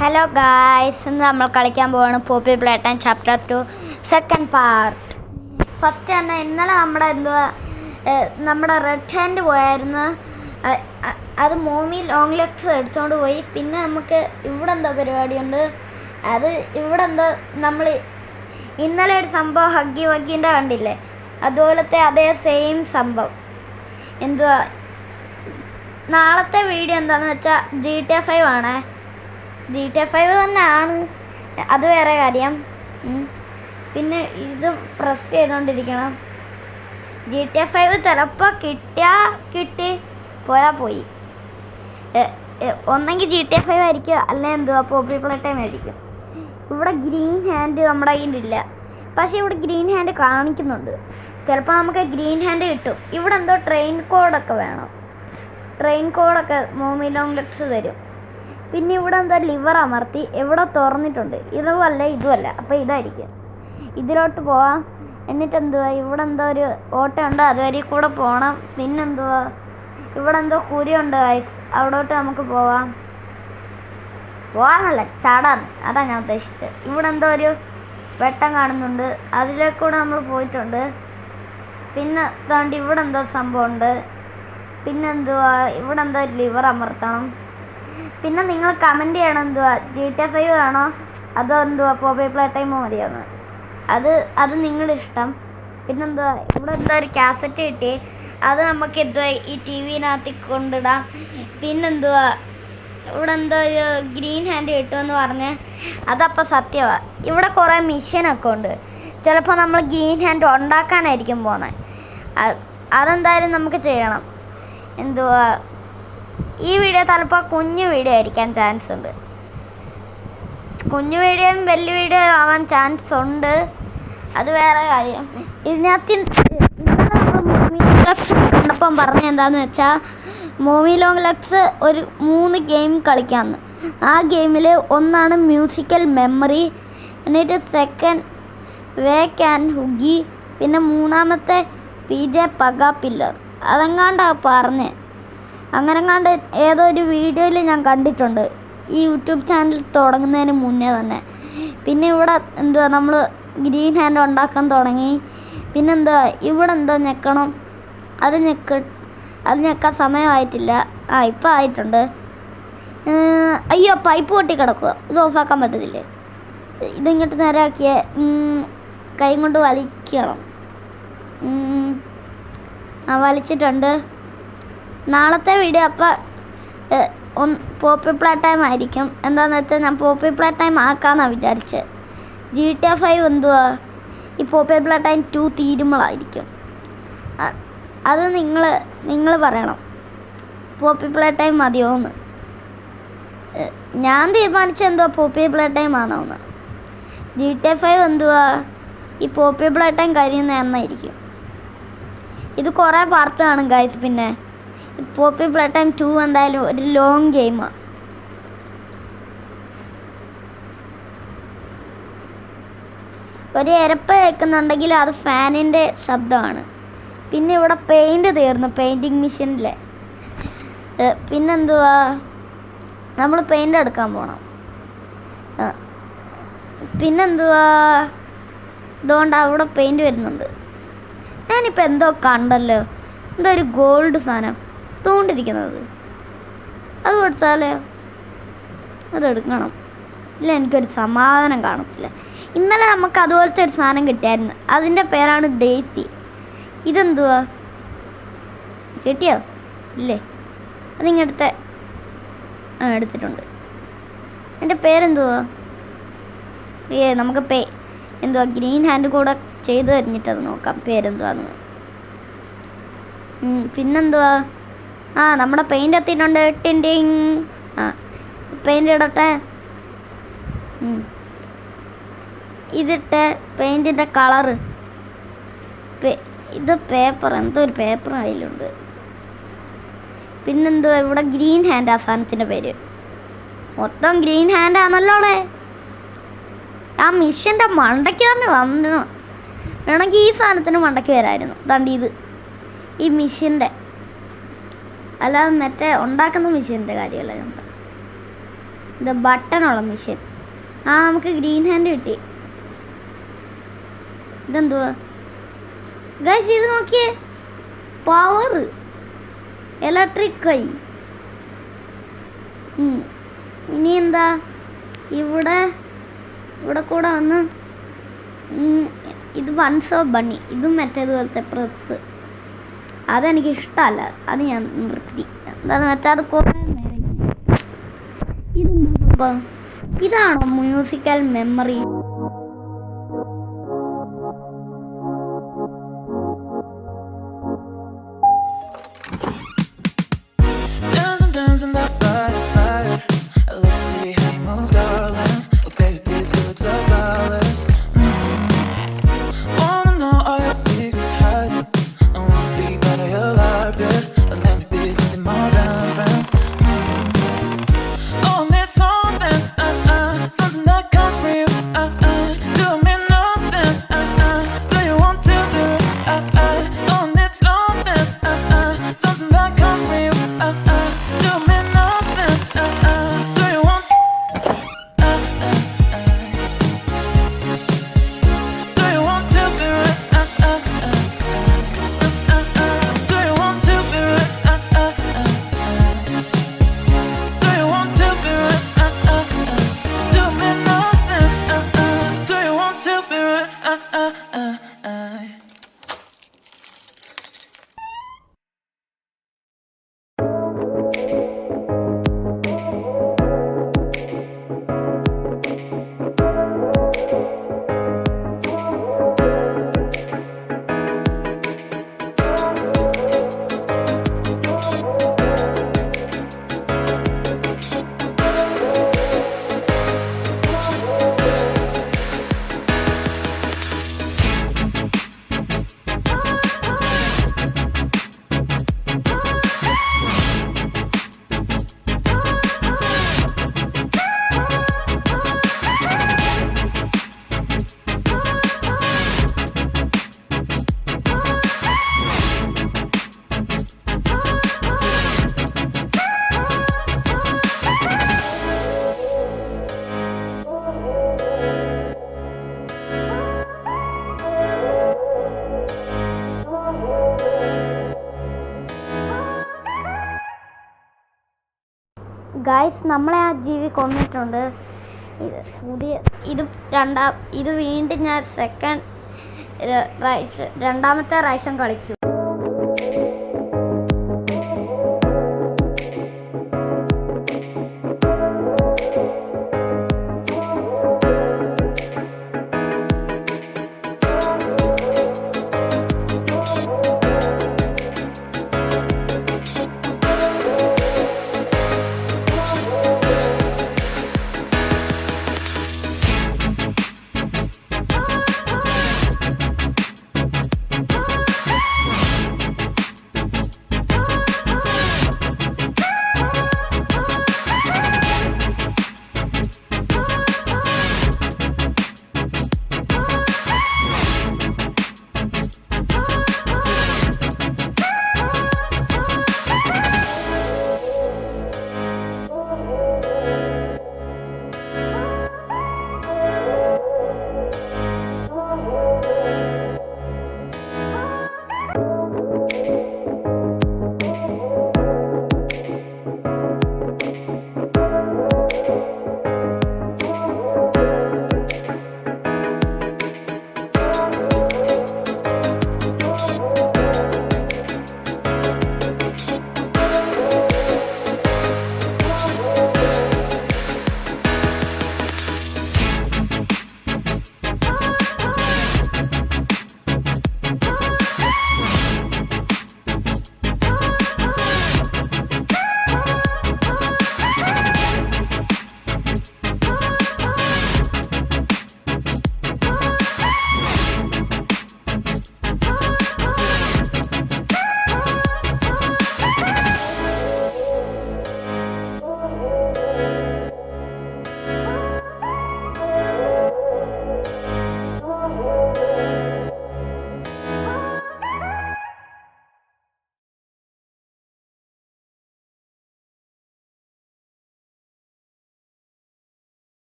Hello guys, ഇന്ന് നമ്മൾ കളിക്കാൻ പോവാണ് Poppy playtime chapter 2 second part. First തന്നെ ഇന്നലെ നമ്മുടെ റെഡ് ഹാൻഡ് പോയായിരുന്നു. അത് മോമി ലോങ് ലെഗ്സ് എടുത്തുകൊണ്ട് പോയി. പിന്നെ നമുക്ക് ഇവിടെ എന്തോ പരിപാടിയുണ്ട്. അത് ഇവിടെ എന്തോ നമ്മൾ ഇന്നലെ ഒരു സംഭവം ഹഗ്ഗി വഗ്ഗിൻ്റെ കണ്ടില്ലേ, അതുപോലത്തെ അതേ സെയിം സംഭവം. എന്തുവാ നാളത്തെ വീഡിയോ എന്താണെന്ന് വെച്ചാൽ GTA 5 ആണേ. GTA 5 തന്നെയാണ്, അത് വേറെ കാര്യം. പിന്നെ ഇത് പ്രസ് ചെയ്തുകൊണ്ടിരിക്കണം. GTA 5 ചിലപ്പോൾ കിട്ടി പോയാൽ പോയി. ഒന്നെങ്കിൽ GTA 5 ആയിരിക്കും, അല്ലെങ്കിൽ എന്തുവാ പോപ്പി പ്ലേ ടൈം ആയിരിക്കും. ഇവിടെ ഗ്രീൻ ഹാൻഡ് നമ്മുടെ കയ്യിലില്ല, പക്ഷേ ഇവിടെ ഗ്രീൻ ഹാൻഡ് കാണിക്കുന്നുണ്ട്. ചിലപ്പോൾ നമുക്ക് ഗ്രീൻ ഹാൻഡ് കിട്ടും. ഇവിടെ എന്തോ ട്രെയിൻ കോഡൊക്കെ വേണം. ട്രെയിൻ കോഡൊക്കെ മോമി ലോങ് ലെഗ്സ് തരും. പിന്നെ ഇവിടെ എന്തോ ലിവർ അമർത്തി എവിടെ തുറന്നിട്ടുണ്ട്. ഇതുമല്ല, അപ്പോൾ ഇതായിരിക്കും. ഇതിലോട്ട് പോവാം. എന്നിട്ട് എന്തുവാ ഇവിടെ എന്തോ ഒരു ഓട്ടം ഉണ്ട്, അതുവരെ കൂടെ പോകണം. പിന്നെന്തുവാ ഇവിടെ എന്തോ കുരിയുണ്ട് ഗൈസ്, അവിടോട്ട് നമുക്ക് പോവാന്നല്ല ചാടാൻ, അതാ ഞാൻ ഉദ്ദേശിച്ചത്. ഇവിടെ എന്തോ ഒരു വെട്ടം കാണുന്നുണ്ട്, അതിലേക്കൂടെ നമ്മൾ പോയിട്ടുണ്ട്. പിന്നെ താണ്ടി ഇവിടെ എന്തോ സംഭവമുണ്ട്. പിന്നെന്തുവാ ഇവിടെ എന്തോ ലിവർ അമർത്തണം. പിന്നെ നിങ്ങൾ കമൻറ്റ് ചെയ്യണം, എന്തുവാ GTA 5 ആണോ അതോ എന്തുവാ പോപ്പി പ്ലേ ടൈം മതിയാന്ന്. അത് നിങ്ങളുടെ ഇഷ്ടം. പിന്നെന്തുവാ ഇവിടെ എന്തോ ഒരു കാസറ്റ് കിട്ടി, അത് നമുക്ക് എന്തുവാ ഈ TV-നകത്ത് കൊണ്ടിടാം. പിന്നെന്തുവാ ഇവിടെ എന്തോ ഒരു ഗ്രീൻ ഹാൻഡ് കിട്ടുമെന്ന് പറഞ്ഞ്, അതപ്പോൾ സത്യമാണ്. ഇവിടെ കുറേ മിഷനൊക്കെ ഉണ്ട്. ചിലപ്പോൾ നമ്മൾ ഗ്രീൻ ഹാൻഡ് ഉണ്ടാക്കാനായിരിക്കും പോകുന്നത്. അതെന്തായാലും നമുക്ക് ചെയ്യണം. എന്തുവാ ഈ വീഡിയോ ചിലപ്പോൾ കുഞ്ഞു വീഡിയോ ആയിരിക്കാൻ ചാൻസ് ഉണ്ട്. കുഞ്ഞു വീഡിയോയും വലിയ വീഡിയോ ആവാൻ ചാൻസ് ഉണ്ട്, അത് വേറെ കാര്യം. ഇതിനകത്ത് ഇന്നലെ നമ്മൾ മൂവി ലോങ് ലെഗ്സ് കണ്ടപ്പം പറഞ്ഞ എന്താണെന്ന് വെച്ചാൽ, മൂവി ലോങ് ലെഗ്സ് ഒരു 3 ഗെയിം കളിക്കാമെന്ന്. ആ ഗെയിമിൽ ഒന്നാണ് മ്യൂസിക്കൽ മെമ്മറി, എന്നിട്ട് സെക്കൻഡ് വേക്ക് ആൻഡ് ഹുഗി, പിന്നെ മൂന്നാമത്തെ PJ പഗ പില്ലർ. അതെങ്ങാണ്ടാണ് പറഞ്ഞ്. അങ്ങനെങ്ങാണ്ട് ഏതോ ഒരു വീഡിയോയിൽ ഞാൻ കണ്ടിട്ടുണ്ട്, ഈ യൂട്യൂബ് ചാനൽ തുടങ്ങുന്നതിന് മുന്നേ തന്നെ. പിന്നെ ഇവിടെ എന്തുവാ നമ്മൾ ഗ്രീൻ ഹാൻഡ് ഉണ്ടാക്കാൻ തുടങ്ങി. പിന്നെന്തുവാ ഇവിടെ എന്തോ ഞെക്കണം, അത് ഞെക്കാൻ സമയമായിട്ടില്ല. ഇപ്പം ആയിട്ടുണ്ട്. അയ്യോ, പൈപ്പ് പൊട്ടി കിടക്കുക, ഇത് ഓഫാക്കാൻ പറ്റത്തില്ലേ? ഇതിങ്ങോട്ട് നേരാക്കിയ കൈ കൊണ്ട് വലിക്കണം. വലിച്ചിട്ടുണ്ട്. നാളത്തെ വീഡിയോ അപ്പം പോപ്പി പ്ലേ ടൈം ആയിരിക്കും. എന്താണെന്ന് വെച്ചാൽ ഞാൻ പോപ്പി പ്ലേ ടൈം ആക്കാമെന്നാണ് വിചാരിച്ചത്. GTA 5 എന്തുവാ ഈ പോപ്പി പ്ലേ ടൈം 2 തീരുമ്പോഴായിരിക്കും. അത് നിങ്ങൾ പറയണം, പോപ്പി പ്ലേ ടൈം മതിയോന്ന്. ഞാൻ തീരുമാനിച്ച എന്തുവാ പോപ്പി പ്ലേ ടൈം ആണോന്ന്. GTA 5 എന്തുവാ ഈ പോപ്പി പ്ലേ ടൈം കഴിയുന്ന എന്നായിരിക്കും. ഇത് കുറേ പാർട്ട് കാണും ഗൈസ്. പിന്നെ പോപ്പി പ്ലേ ടൈം 2 എന്തായാലും ഒരു ലോങ് ഗെയിമാണ്. ഒരു എരപ്പ് കേൾക്കുന്നുണ്ടെങ്കിൽ അത് ഫാനിൻ്റെ ശബ്ദമാണ്. പിന്നെ ഇവിടെ പെയിൻറ് തീർന്നു, പെയിൻറ്റിങ് മെഷീനിലെ. പിന്നെന്തുവാ നമ്മൾ പെയിൻ്റ് എടുക്കാൻ പോകണം. പിന്നെന്തുവാ ഇതുകൊണ്ട് അവിടെ പെയിൻറ് വരുന്നുണ്ട്. ഞാനിപ്പോൾ എന്തോ കണ്ടല്ലോ, എന്തോ ഒരു ഗോൾഡ് സാധനം തോണ്ടിരിക്കുന്നത്. അത് കൊടുത്താലോ? അതെടുക്കണം, ഇല്ല എനിക്കൊരു സമാധാനം കാണത്തില്ല. ഇന്നലെ നമുക്ക് അതുപോലത്തെ ഒരു സാധനം കിട്ടിയായിരുന്നു, അതിൻ്റെ പേരാണ് ഡേസി. ഇതെന്തുവാ കിട്ടിയോ? ഇല്ലേ, അതിങ്ങടുത്തെ എടുത്തിട്ടുണ്ട്. എൻ്റെ പേരെന്തുവാ? നമുക്ക് എന്തുവാ ഗ്രീൻ ഹാൻഡ് കൂടെ ചെയ്ത് കഴിഞ്ഞിട്ടത് നോക്കാം പേരെന്തുവാന്ന്. പിന്നെന്തുവാ നമ്മുടെ പെയിൻ്റ് എത്തിയിട്ടുണ്ട്. ടിൻഡിങ്. പെയിൻ്റ് ഇടട്ടെ. ഇതിട്ട് പെയിൻറ്റിൻ്റെ കളറ്. ഇത് പേപ്പർ, എന്തോ ഒരു പേപ്പർ അതിലുണ്ട്. പിന്നെന്തുവാ ഇവിടെ ഗ്രീൻ ഹാൻഡ് ആ സാധനത്തിൻ്റെ പേര്. മൊത്തം ഗ്രീൻ ഹാൻഡാണല്ലോടെ. ആ മിഷൻ്റെ മണ്ടയ്ക്ക് തന്നെ വന്നു. വേണമെങ്കിൽ ഈ സാധനത്തിന് മണ്ടയ്ക്ക് വരായിരുന്നു. ദാണ്ട് ഇത് ഈ മിഷീൻ്റെ, അല്ലാതെ മറ്റേ ഉണ്ടാക്കുന്ന മെഷീൻ്റെ കാര്യമല്ല ഞാൻ. ഇത് ബട്ടണുള്ള മെഷീൻ. ആ നമുക്ക് ഗ്രീൻ ഹാൻഡ് കിട്ടി. ഇതെന്തുവാ ഗൈസ്, ഇത് നോക്കിയേ, പവർ ഇലക്ട്രിക് കൈ. ഇനി എന്താ ഇവിടെ കൂടെ വന്ന് ഇത് വൺസ് ഓഫ് ബണ്ണി. ഇതും മറ്റേതുപോലത്തെ പ്രസ്. അതെനിക്ക് ഇഷ്ടമല്ല, അത് ഞാൻ നിർത്തി. എന്താണെന്ന് വെച്ചാൽ അത് കുറേ നേരം. ഇതാണോ മ്യൂസിക്കൽ മെമ്മറി? ഗായ്സ്, നമ്മളെ ആ ജീവി കൊന്നിട്ടുണ്ട്. ഇത് വീണ്ടും ഞാൻ രണ്ടാമത്തെ പ്രാവശ്യം കളിച്ചു.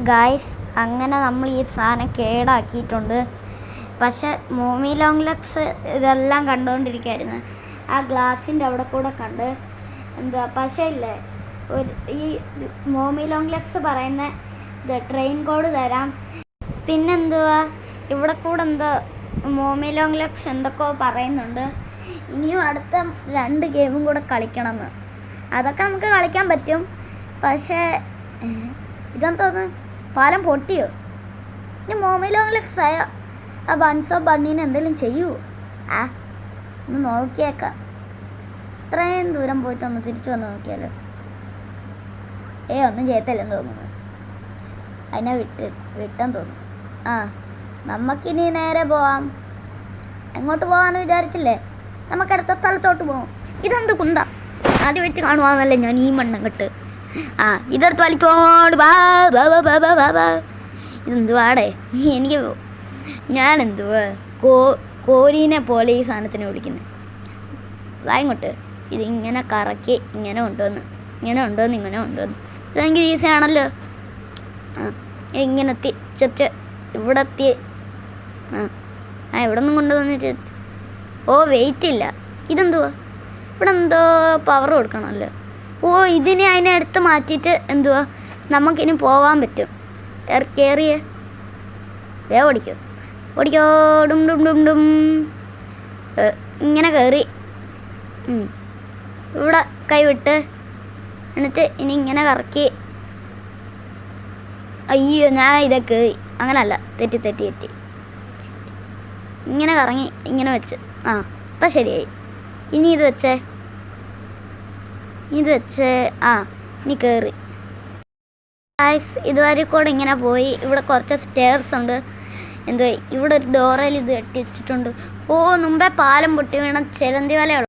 ഗായ്സ് അങ്ങനെ നമ്മൾ ഈ സാധനം കേടാക്കിയിട്ടുണ്ട്. പക്ഷെ മോമി ലോങ് ലെഗ്സ് ഇതെല്ലാം കണ്ടുകൊണ്ടിരിക്കുകയായിരുന്നു. ആ ഗ്ലാസിൻ്റെ അവിടെ കൂടെ കണ്ട് എന്തുവാ. പക്ഷേ ഇല്ലേ, ഈ മോമി ലോങ് ലെഗ്സ് പറയുന്ന ട്രെയിൻ കോഡ് തരാം. പിന്നെന്തുവാ ഇവിടെ കൂടെ എന്തോ മോമി ലോങ് ലെഗ്സ് എന്തൊക്കെയോ പറയുന്നുണ്ട്. ഇനിയും അടുത്ത 2 ഗെയിമും കൂടെ കളിക്കണമെന്ന്. അതൊക്കെ നമുക്ക് കളിക്കാൻ പറ്റും. പക്ഷേ ഇതെന്തോന്ന്, പാലം പൊട്ടിയോ? ഇനി മോമി ലോങ് ലെഗ്സ് ആയ ആ ബൺസ് ഓഫ് ബണ്ണീനെ എന്തെങ്കിലും ചെയ്യുമോ? ഒന്ന് നോക്കിയേക്കാം. ഇത്രയും ദൂരം പോയിട്ട് ഒന്ന് തിരിച്ചു വന്ന് നോക്കിയാലോ. ഒന്നും ചെയ്യത്തില്ലെന്ന് തോന്നുന്നു. അതിനെ വിട്ടെന്ന് തോന്നുന്നു. നമുക്കിനി നേരെ പോവാം. എങ്ങോട്ട് പോകാമെന്ന് വിചാരിച്ചില്ലേ? നമുക്ക് അടുത്ത സ്ഥലത്തോട്ട് പോകാം. ഇതെന്ത് കുന്ത ആദ്യം വെച്ച് കാണുവാന്നല്ലേ ഞാൻ ഈ മണ്ണങ്ങട്ട്. ഇതെടുത്ത് വലിക്കോട് ഇതെന്തുവാടേ എനിക്ക്. ഞാനെന്തുവാ കോരീനെ പോലെ ഈ സാധനത്തിനെ വിളിക്കുന്നത്. ഇങ്ങോട്ട് ഇതിങ്ങനെ കറക്കി ഇങ്ങനെ കൊണ്ടുവന്ന് ഇങ്ങനെ കൊണ്ടുവന്ന് ഇതെങ്കിൽ ഈസി ആണല്ലോ. ഇങ്ങനെ ചെറ്റ് ഇവിടെ എത്തി. ഇവിടെ ഒന്നും കൊണ്ടുവന്ന് വെയിറ്റ് ഇല്ല. ഇതെന്തുവാ ഇവിടെ എന്തോ പവർ കൊടുക്കണമല്ലോ. ഇതിനെ അതിനെ എടുത്ത് മാറ്റിയിട്ട് എന്തുവാ നമുക്കിനി പോവാൻ പറ്റും. കയറിയേ ഓടിക്കോ ഡും ഡും ഡും ഡും. ഇങ്ങനെ കയറി ഇവിടെ കൈവിട്ട് എന്നിട്ട് ഇനി ഇങ്ങനെ കറക്കി. അയ്യോ, ഞാൻ ഇതൊക്കെ അങ്ങനല്ല, തെറ്റി ഇങ്ങനെ കറങ്ങി ഇങ്ങനെ വെച്ച്. ഇപ്പം ശരിയായി. ഇനി ഇത് വെച്ചേ ഇനി കയറി. ഇതുവരെ കൂടെ ഇങ്ങനെ പോയി. ഇവിടെ കുറച്ച് സ്റ്റെയർസ് ഉണ്ട്. ഇവിടെ ഒരു ഡോറയിൽ ഇത് കെട്ടി വെച്ചിട്ടുണ്ട്. മുമ്പേ പാലം പൊട്ടി വീണ ചിലന്തി വലയുള്ള